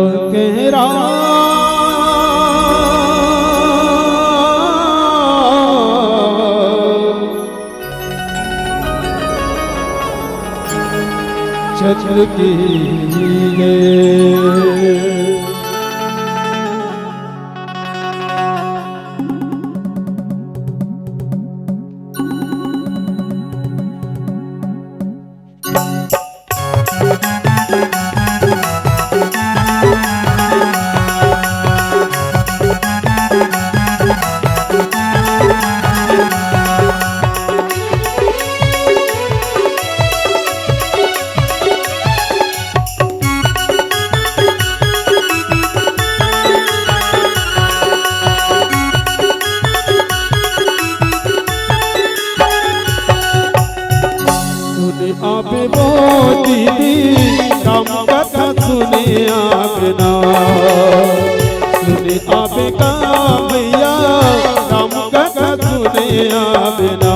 केरा चंद्र की आबे वो दीदी राम कथा सुने आबना सुने आबे का भैया राम कथा सुने आबना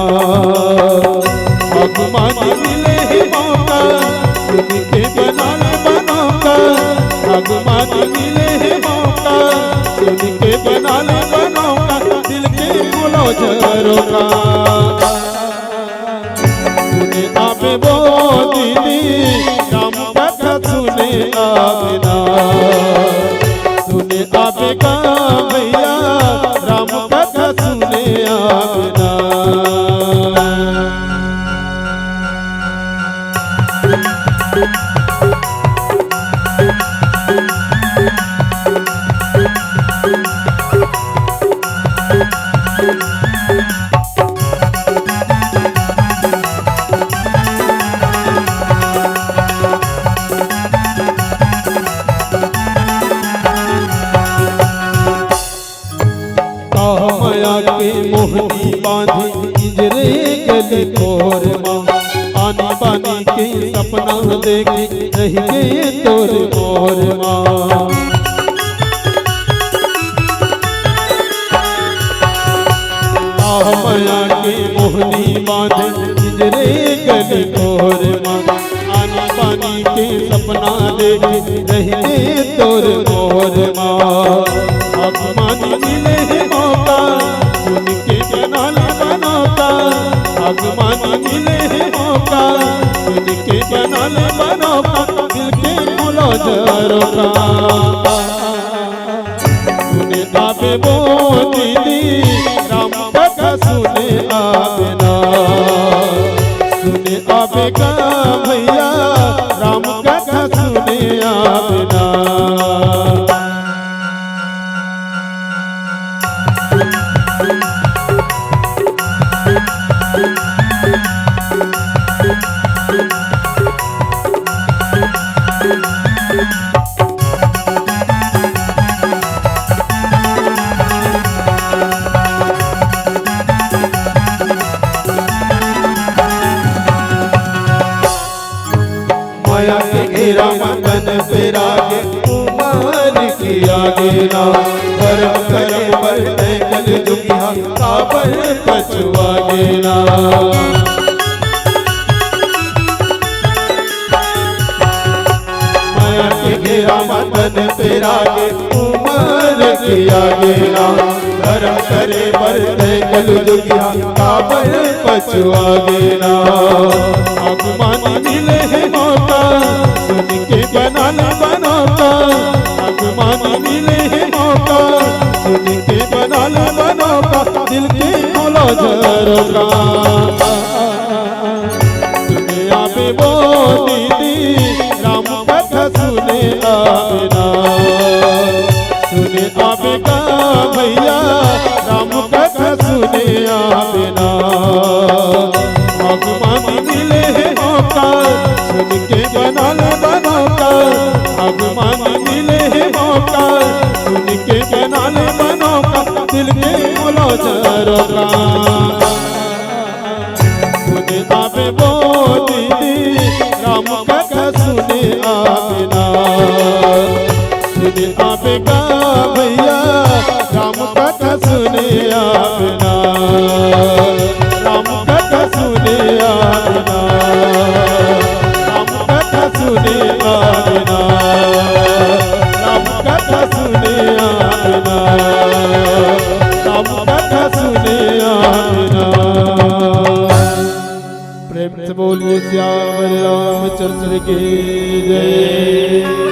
भगवान मिले ही मौका सुन के बनाने बनोका भगवान मिले ही मौका सुन के बनाने बनोका दिल के बोलो जरोका आबे वो दीदी राम कथा सुने आबना सुने आबे का भैया राम कथा सुने आबना माया के मोहनी बांधी इंजरे गली तोर माँ आनी बानी के सपना देखे रह गए तोर मोर माँ माया के मोहनी बांधी इंजरे गली तोर माँ आनी बानी के सपना देखे रह गए तोर मोर माँ भगवान मिले है मौका सुन के बनाने बनोका भगवान मिले है मौका सुन के बनाने बनोका दिल के बोलो जरोका सुने आबे वो दीदी राम कथा सुने आबना सुने आबे का भैया राम कथा सुने आबना माया के घेरा मगन फेरा के उमर की आगे ना धर्म करे पर कल दुखिया काबर पछुआ गेना माया के घेरा मगन फेरा के उमर की आगे ना धर्म करे पर कल दुखिया काबर पछुआ गेना भगवान मिले है मौका सुन के बनाने बनोका भगवान मिले है मौका सुन के बनाने बनोका दिल के बोलो जरोका सुने आबे वो दीदी राम कथा सुने आबना सुने आबे का भैया राम कथा सुने आबना भगवान मिले है मौका सुन के बनाने बनोका भगवान मिले है मौका सुन के बनाने बनोका दिल के बोलो जरोका सुने आबे वो दीदी राम कथा सुने आबना सुने आबे का भैया राम कथा सुने आबना राम कथा सुने आबना राम कथा सुने आबना अब कथा सुने आना। प्रेम से बोलिए श्याम रामचंद्र की जय।